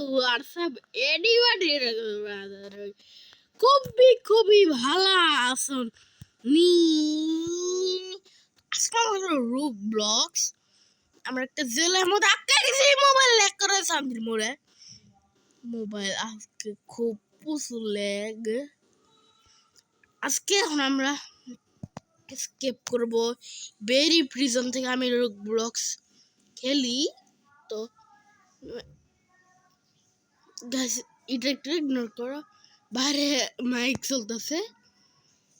WhatsApp anybody খুবই খুবই ভালো আছেন নি আজকে আমাদের রুক ব্লগস আমরা একটা জেলের মধ্যে আটকে গেছি মোবাইল ল্যাগ করে শান্তির মোড়ে মোবাইল আজকে খুব প্রচুর ল্যাগ আজকে এখন আমরা স্কেপ করব বেরি প্রিজন থেকে আমি রুক ব্লগস খেলি তো গাইস এটা একটু ইগনোর করো বাইরে মাইক চলতেছে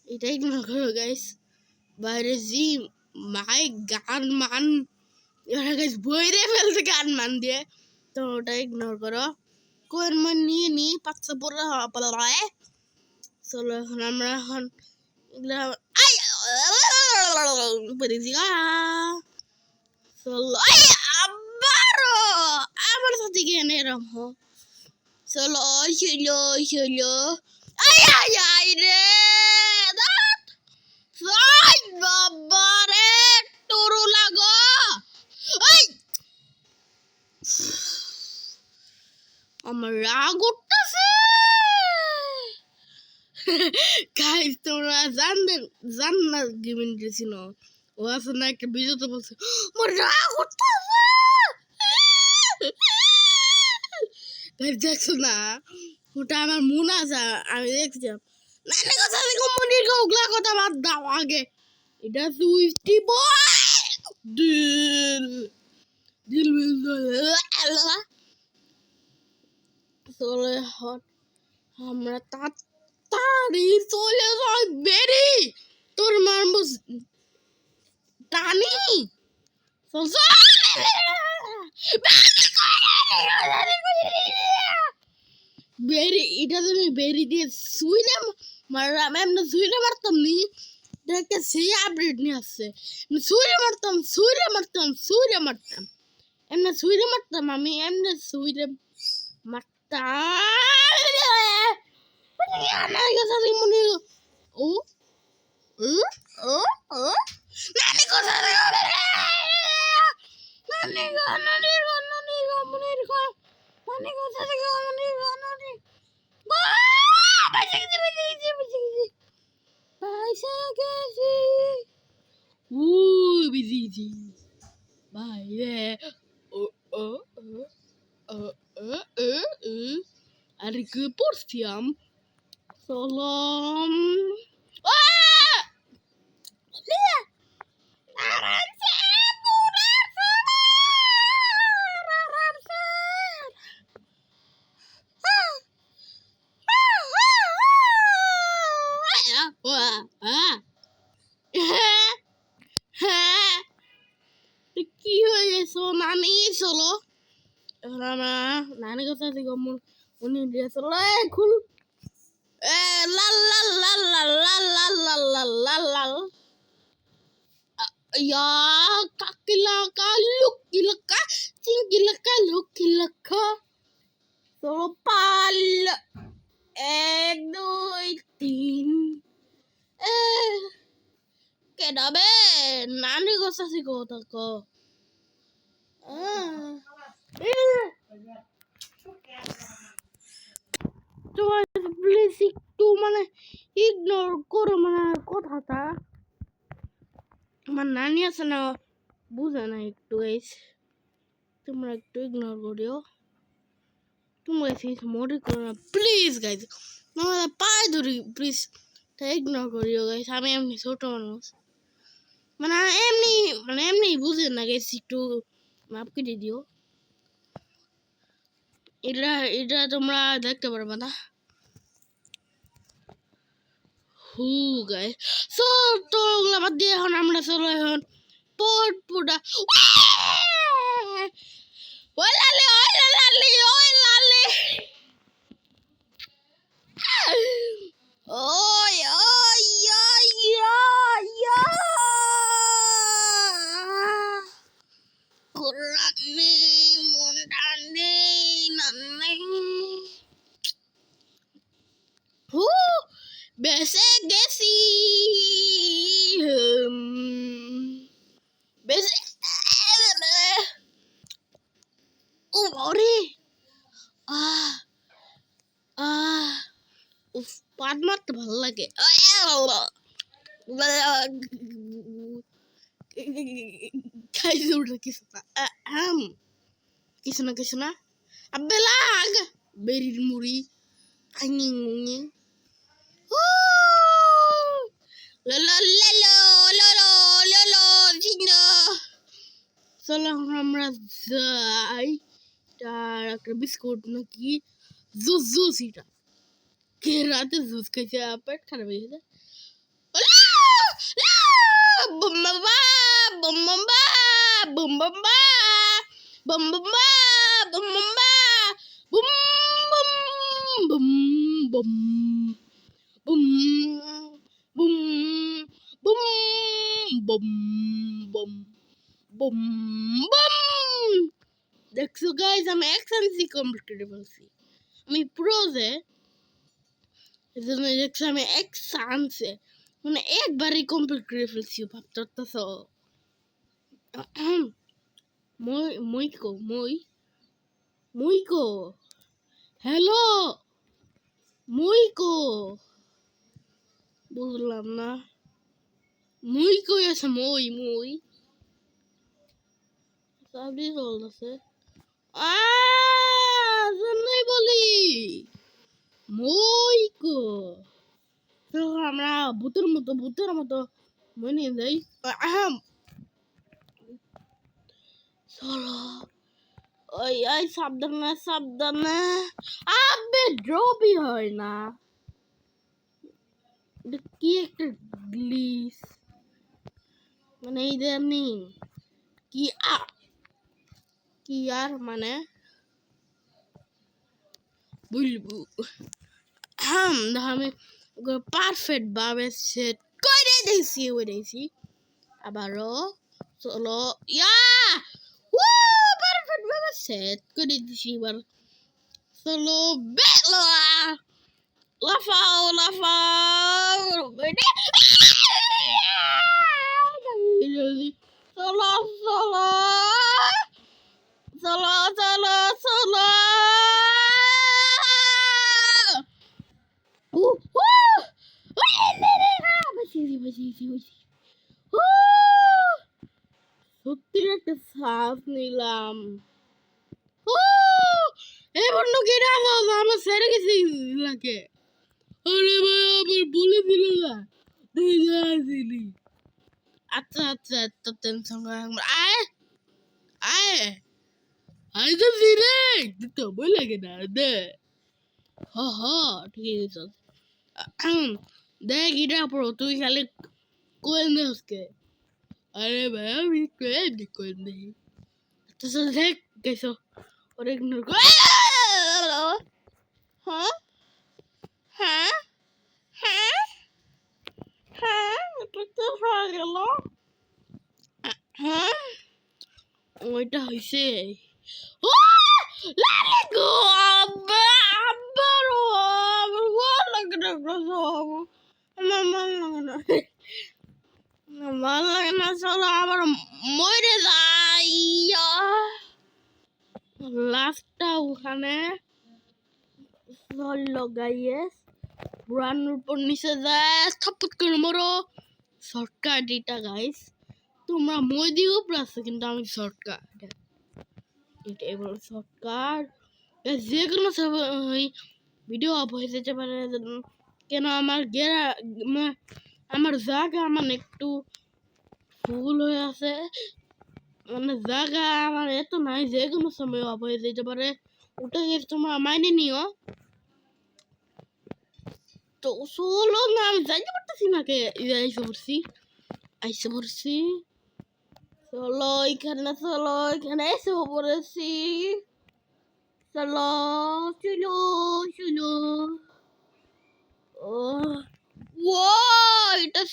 এটা ইগনোর করো গাইস বাইরে জি মাইক গান মান এরা গাইস বইরে ফেলছে গান মান দিয়ে তো ওটা ইগনোর করো কোন মান নিয়ে নি পাঁচশো পরে পালায় চলো এখন আমরা এখন এগুলা আই পেরেছি চলো আই আবারও আমার সাথে গিয়ে এরম হো চলো চলো চলো আই আই আই রে দাঁত আই বাবা রে টরু লাগো আই আমার রাগ উঠতেছে গাইস তোমরা জান্না গেমিং দিছিল ও আছে না একটা ভিডিওতে বলছে আমার রাগ উঠতেছে গাইস দেখছো না ওটা আমার মনে আছে আমি দেখছিলাম না না কথা দেখো মনির ওগুলা কথা বাদ দাও আগে এটা সুইস্টি বয় দিল দিল চলে হট আমরা তাড়াতাড়ি চলে যাই বেরি তোর মারবো টানি বেরি এটা তুমি বেরি দিয়ে সুইলে মারলাম এমনি সুইলে মারতাম নি দেখে সেই আপডেট নিয়ে আসছে সুইলে মারতাম এমনি সুইলে মারতাম আমি এমনি সুইলে Ada ke porsiam Salam কি হয়েছে নানি চলো নানি কথা থেকে উনি দিয়েছিল খুল লাল লাল লাল লাল লাল লাল লাল লাল লাল লাল ya kakilaka lukilaka tingilaka lukilaka solo pal এক দুই তিন কেডাবে নানি কথা শিখো থাকো প্লিজ একটু মানে ইগনোর করো মানে কথাটা আমার নানি আছে না বুঝে না একটু গাইস তোমরা একটু ইগনোর করিও তোমরা মনে করো না প্লিজ গাইস তোমাদের পায়ে ধরি প্লিজ ইগনোর করিও গাইস আমি এমনি ছোট মানুষ মানে এমনি বুঝে না গাইস একটু মাপ কেটে দিও এটা তোমরা দেখতে পারবে না হু গাইস সো তো ওগুলো বাদ দিয়ে এখন আমরা চলো এখন পোটা ওই লালে ওই কুরানি মুন্ডানি নানি হু বেসে গেছি বেসে ওরে আহ আহ উফ পাদ মারতে ভালো লাগে খাইছে ওটা কিছু না কিছু না আবেলাগ বেরির মুড়ি আঙি ললো ললো ললো ললো জিনা চলো আমরা যাই তার একটা বিস্কুট নাকি জুস এটা কে রাতে জুস খাইছে পেট খারাপ হয়ে গেছে বুম্বাম্বা বুম্বাম্বা বুম্বাম্বা বুম্বাম্বা বুম্বাম্বা boom boom boom boom boom boom boom boom boom boom দেখছো গাইজ আমি এক্সামসি কমপ্লিট করে বলছি আমি প্রোজে দেখছো আমি এক্সামসে মানে একবারই কমপ্লিট করে ফেলছি ভাবতেছ মইকো হ্যালো মইকো বুঝলাম না মুই কই আছে মুই সাবরি বলতেছে জন্যই বলি মইকো তো আমরা ভূতের মতো মনে যাই চলো ওই সাবধানে আবে ড্রপই হয় না কি একটা গ্লিচ মানে ইদানিং কি আর মানে বলবো আমি পারফেক্ট ভাবে সেট করে দিয়েছি আবারও চলো পারফেক্ট ভাবে সেট করে দিয়েছি এবার চলো বেলা লাফাও চলো সত্যি একটা শ্বাস নিলাম এবার নাকি আমার ছেড়ে গেছে লাগে আরে ভাই আবার বলে দিল না তুই যাইছিলি আচ্ছা তো টেনশন আয় তো রে তো বই লাগে না দে ঠিক আছে দেখ এটা পড়ো তুই খালি কোয়েন দেসকে আরে ভাই আমি কোয়েন দেখি তো দেখ গেছো ওরে ইগনোর কর হ্যাঁ এটা তো হয়ে গেল ওইটা হয়েছে ভাল লাগে না চলো আবার মরে যাই লাস্টটা ওখানে গাইয়েস পুরানোর উপর নিচে যায় থাপ্পট করে মরো শর্টকাট এটা গাইস তোমরা মই দিয়ে উপরে আসছো কিন্তু আমি শর্টকাট এটা এবার শর্টকাট যে কোনো ভিডিও অফ হয়ে যেতে পারে কেন আমার জায়গা আমার একটু ফুল হয়ে আছে মানে জায়গা আমার এত নাই যে কোনো সময় অফ হয়ে যেতে পারে ওটা তোমরা মাইনে নিও তো চলো না আমি যাইতে পারতেছি না কে আইসে পড়ছি চলো এখানে এসে পড়েছি চলো ও এটা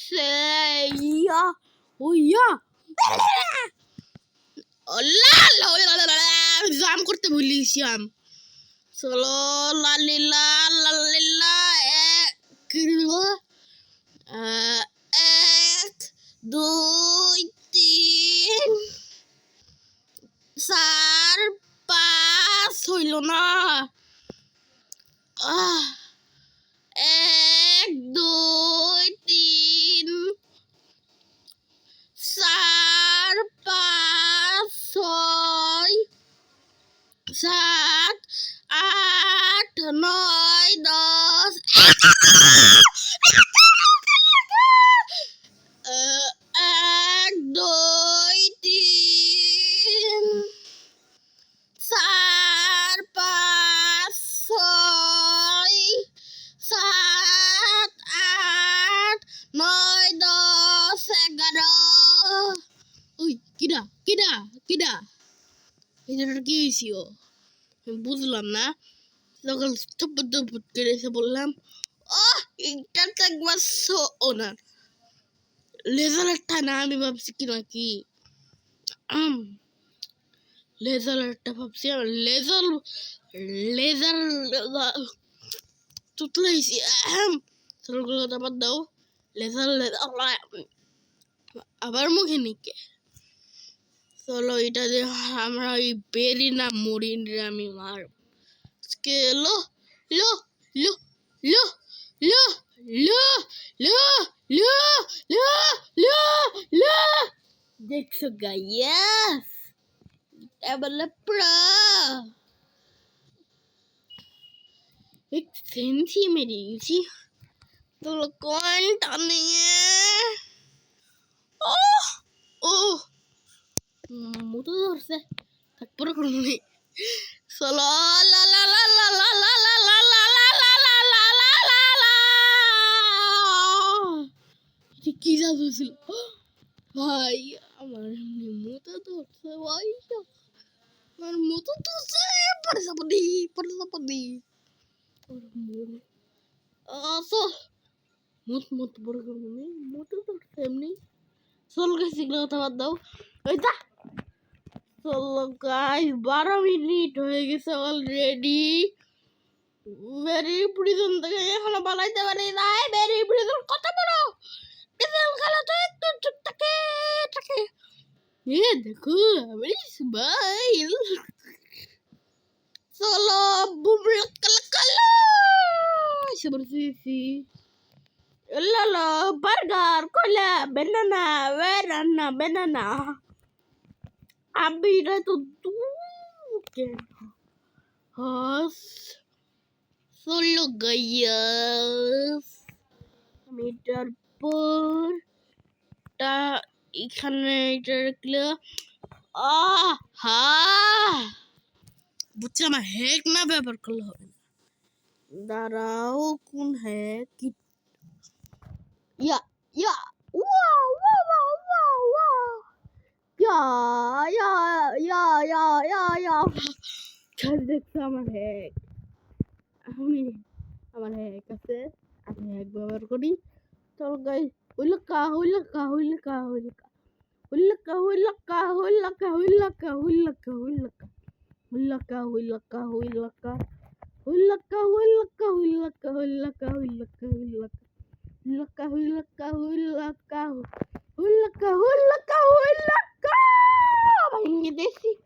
জাম করতে ভুলিছিলাম চলো লালিলা এক দুই তিন চার পাঁচ হইল না আহ 1 2 3 4 5 6 7 8 9 10 1 2 3 4 5 6 7 8 9 10 11 উই কিডা কিডা কিডা এটা কি হয়েছিল বুঝলাম না তখন থপট থপট করে এসে বললাম এটা তো একবার ওনার লেজারটা না আমি ভাবছি কি নাকি লেজারটা ভাবছি লেজার লেজার তুতলাইছি কথা বাদ দাও লেজার আবার মুখে নিকে চলো এটা যে আমরা ওই বেরি না মরি আমি মার লো লো লো লো লো লো লো লো লো লো লো দেখছো গাইস এবার প্রা एक सेंसी मेरी जी तो कौन टाने ओह ओह मुझे तो से तक पूरा करूँगी सोलो ला ला ला ला ला ला ला ला ला ला ला ला ला ला ला ला ये की जादू ছিল ভাই আমার মুতো তো ভাই আমার মুতো তো সে পড়ে so mut mut burger ini mut tuh family sol guys siglo কথা বাদ দাও ওইটা চলো গাইস 12 মিনিট হয়ে গেছে অলরেডি ভেরি প্রিজন থেকে এখনো বানাইতে পারি নাই ভেরি প্রিজন কত বড় পিজল খেলা তো একটু চুপ থাকে থাকে দেখো আমি স্মাইল চলো বুবল কালা seperti lolo burger cola banana banana abi itu tuh has solo guys meter per ta এখানে এটা রাখলে বুঝছি আমার হেক না ব্যবহার করলে হবে না দাঁড়াও কোন হেক या या वाओ वाओ वाओ वाओ या या या या या या चल देखते আমার হেক আমি আমার হেক আছে আমি হেক ব্যবহার করি চল guys হুইলকা হুইলকা হুইলকা হুইলকা হুইলকা হুইলকা হুইলকা হুইলকা হুইলকা হুইলকা হুইলকা হুইলকা হুইলকা হুইলকা হুইলকা হুইলকা হুইলকা হুইলকা হুইলকা Hulaka hulaka hulaka hulaka hulaka hulaka Bahingin deh sih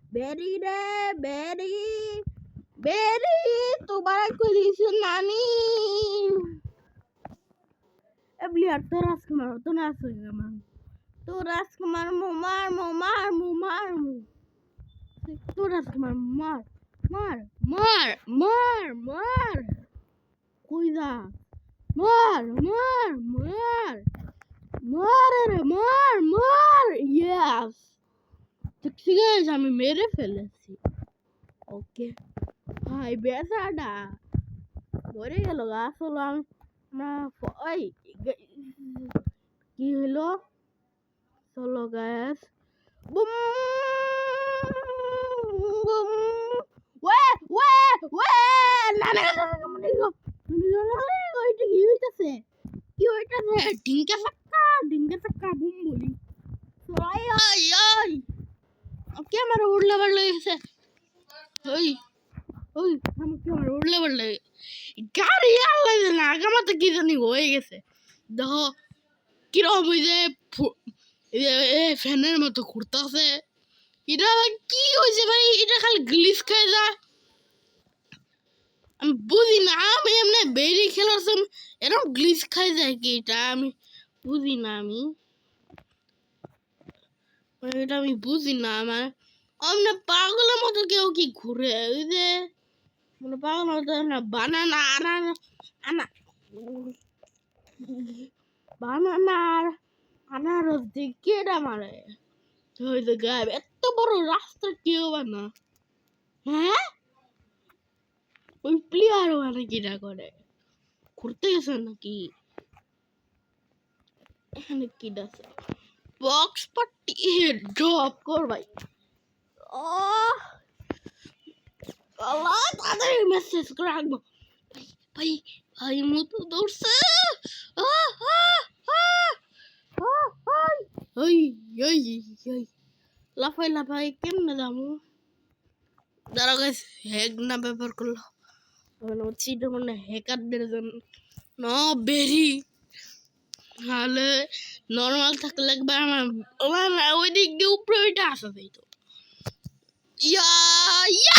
Berry deh Berry Berry तुम्हारा कोई नानी lihat teras kemarin teras kemarin teras kemarin teras kemarin mar cuidado Mar! Yes! Taxi guys, আমি মেরে ফেলেছি ওকে ভাই বেসাডা মরে গেল গাছ হলো আমরা ওই কি হলো চলো গাছ বুম বুম ওয়ে না ওইটা কি হইতাছে ডিঙ্কা ফাক্কা বুম বলি ওই ওকে আমার উড়লে বাড়লে গেছে ওই আমার কি আমার উড়লে বাড়লে গাড়ি আল্লাহ না আগামাতে কি জানি হয়ে গেছে দেখো কিরকম ওই যে ফ্যানের মতো ঘুরতেছে এটা কি হয়েছে ভাই এটা খালি গ্লিচ খাই যায় আমি বুঝি না, আমি এমনি বেরি খেলার সময় এরকম গ্লিচ খাই যায় কি, এটা আমি বুঝি না। এটা আমি বুঝি না। আমার অমনে পাগলের মতো কেউ কি ঘুরে, ওই যে মানে পাগল মতো না, বানানা আনা বানানা আনারস দিয়ে কেডা মারে, ওই যে গায়েব এত বড় রাস্তা কেউ বানা, হ্যাঁ ওই প্লেয়ার মানে কিটা করে, ঘুরতে গেছে নাকি? এখানে কি আছে? বক্স পার্টি ড্রপ কর ভাই। আল্লাহ, তাড়াতাড়ি মেসেজ করে রাখবো ভাই। ভাই মতো দৌড়ছে। লাফাই লাফাই কেমনে যাবো? দাঁড়া গাইস, হ্যাক না ব্যবহার করলো চিটা মানে হ্যাকারদের জন্য বেরি, তাহলে নর্মাল থাকলে লাগবে আমার ওই দিক দিয়ে উপরে ওইটা আসা যাইতো। ইয়া ইয়া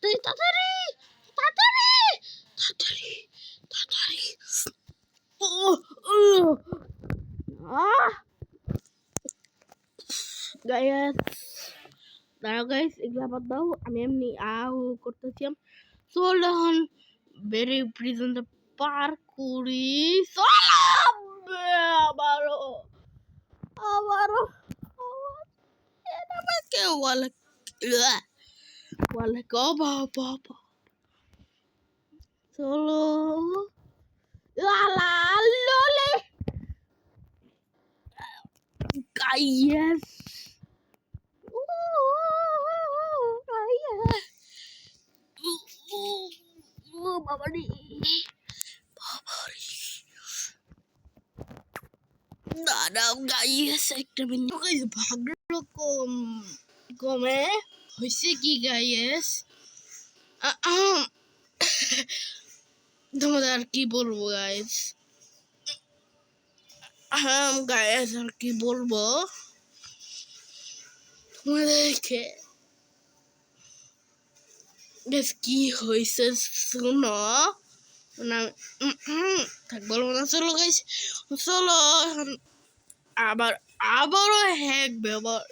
তাড়াতাড়ি তাড়াতাড়ি তাড়াতাড়ি তাড়াতাড়ি। গাইস দাঁড়াও গাইস, এগুলা বাদ দাও, আমি এমনি করতেছি। চল এখন বেরি প্রিজনটা পার করি। চলো আবারও আবারও কেউ বলে বলে বাবা, চলো লালা ললে গাইস। বাবারি দাঁড়াও গাইস, একটা মিনিট গাইস, ভাগ্য কমে হয়েছে কি গাইস, তোমাদের আর কি বলবো গাইস, গাইস আর কি বলবো তোমাদেরকে, গাইস কি হয়েছে শুনো না, থাক বলবো না। চলো গাইস, চলো এখন আবারও হ্যাক ব্যবহার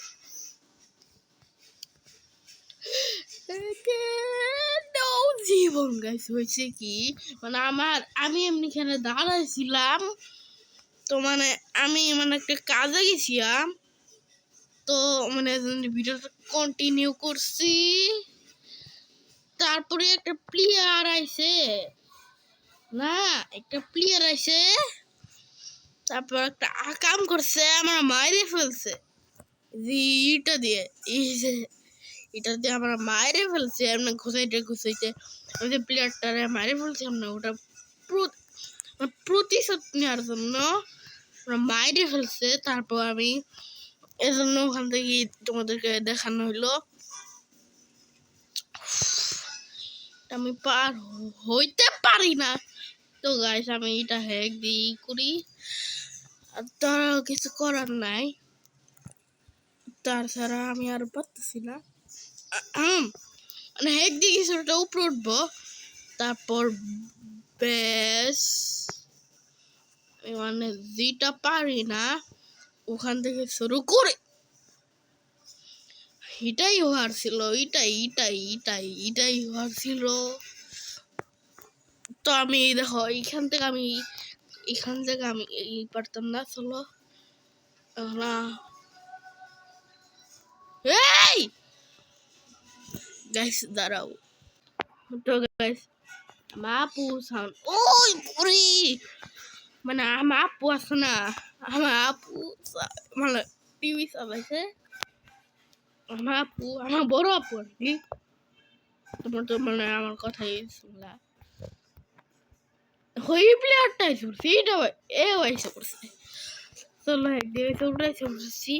জীবন। গাইস হয়েছে কি, মানে আমি এমনি এখানে দাঁড়াইছিলাম, তো মানে আমি মানে একটা কাজে গেছিলাম, তো মানে ভিডিওটা কন্টিনিউ করছি, তারপরে একটা প্লেয়ার আইছে না, তারপর একটা আকাম করছে, আমার মাইরে ফেলছে যে ইটা দিয়ে, আমার মাইরে ফেলছে, এমনি ঘুষাইতে ওই যে প্লেয়ারটারে মাইরে ফেলছে, আমরা ওটা প্রতিশোধ নেওয়ার জন্য মাইরে ফেলছে। তারপর আমি এজন্য ওখান থেকে তোমাদেরকে দেখানো হইলো, আমি পার হইতে পারি না। তো গাইস আমি এটা হ্যাক দিয়ে করি, আর তারা কিছু করার নাই, তাছাড়া আমি আর পারতেছি না। মানে হ্যাক দিয়ে কিছুটা উপরে উঠবো, তারপর বেশ মানে যেটা পারি না ওখান থেকে শুরু করে, এটাই হওয়ার ছিল, এটাই হওয়ার ছিল। তো আমি দেখো এখান থেকে আমি পারতাম না। চলো না, এই গাইস দাঁড়াও, তো গাইস আমার আপু ওই পুরি, মানে আমার আপু আছে না, আমার আপু মানে টিভি চালাইছে, আমার বড় আপু আর কি, তোমার তো মানে আমার কথাই শুনলা, ওই প্লেয়ারটাই শুনছি, এটা এসে করছে। চলো একদিন এসে করছি,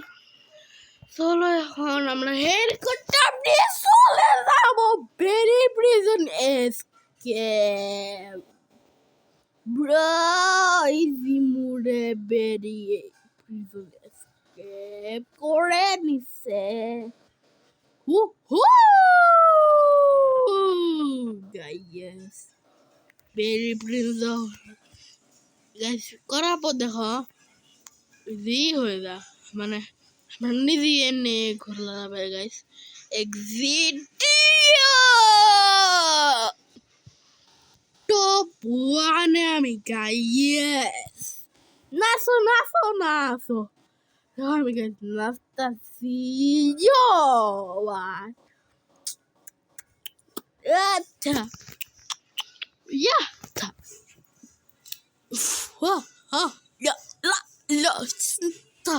চলো এখন আমরা হেলিকপ্টার নিয়ে চলে যাবো বেরি প্রিজন এসকেপ। ব্রো ইজি মোডে বেরিয়ে প্রিজন এসকেপ করে করে নিছে গাইস বেরি প্রিন্স গাইস করার পর দেখো জি হয়ে যা মানে আমরা নিজে এনে ঘুরলা যাবে গাইস এক্সিট টপ ওয়ানে আমি গাইস নাচো নাচো নাচো আমি গাইস নাচতাছি আচ্ছা ইয়া ya la ta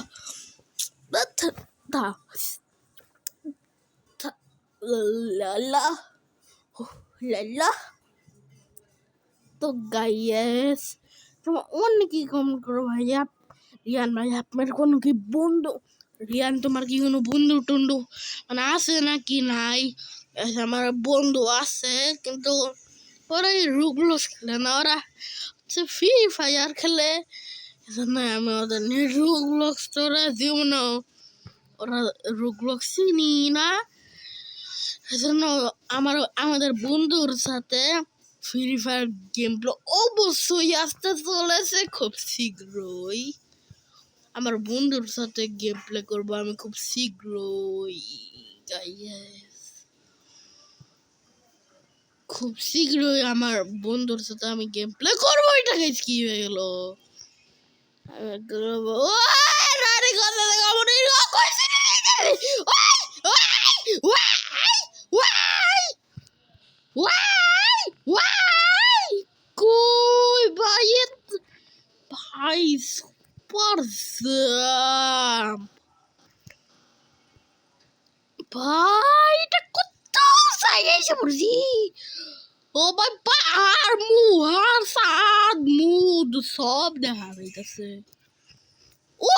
ta ta ta ta la la la la তো গাইস তোমার অনেকেই কমেন্ট করো ভাইয়া রিয়ান ভাই আপনার কোনো কি বন্ধু রিয়ান তোমার কি কোনো বন্ধু টন্ধু মানে আছে নাকি নাই আমার বন্ধু আছে কিন্তু ওরা রুবলস খেলে না ওরা হচ্ছে ফ্রি ফায়ার খেলে এজন্য আমি ওদের নিয়ে রুবলক্স তোরা দিও না ওরা রুবলক্স চিনি না এজন্য আমাদের বন্ধুর সাথে ফ্রি ফায়ার গেম প্লে অবশ্যই আসতে চলেছে খুব শীঘ্রই আমার বন্ধুর সাথে গেম প্লে করবো আমি খুব শীঘ্রই খুব শীঘ্রই আমার বন্ধুর সাথে আমি গেম প্লে করবো এটা গাইস কি হয়ে গেল কই ভাই ভাই সুপার ভাই এটা কোথাও সাইডে এসে পড়ছি ও ভাই পাহাড় মুহার সাদ মুদ সব দেখা যাইতেছে ও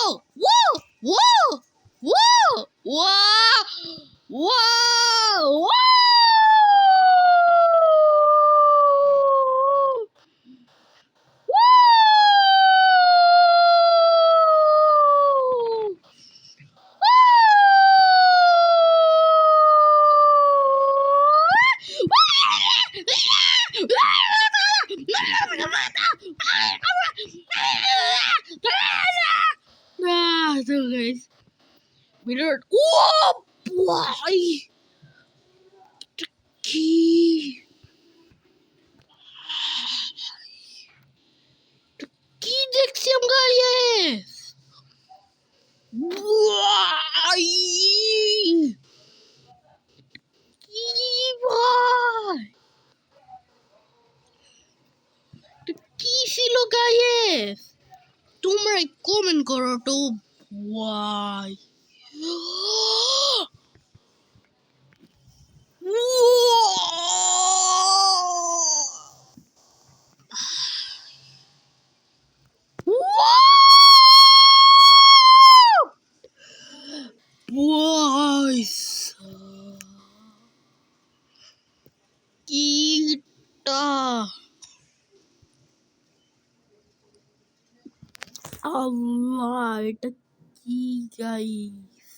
ও ও ও ও ও ও so guys বিরাট ও ভাই কি কি দেখছি আমরা গাইস ভাই কি ভাই কি ছিল গাইস তোমরা কমেন্ট করো তো ভাই কিটা আল্লাহ এটা কি গাইস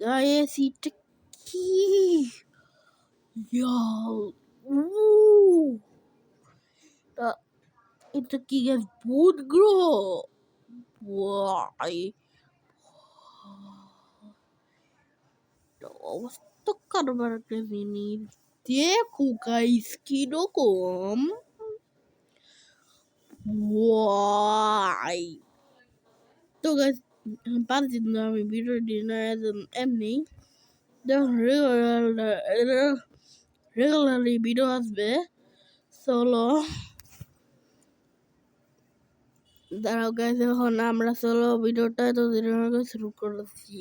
গাইস এটা কি এটা কি গাইস ভূত গ্রহ ভাই অবস্থা কারবার একটা জিনিস দেখো গাইস কিরকম ভাই তো গাইস পারছি না আমি ভিডিও দিনা এমনি যখন রেগুলারলি ভিডিও আসবে সোলো দাঁড়াও গাইস এখন আমরা সোলো ভিডিওটা তো শুরু করছি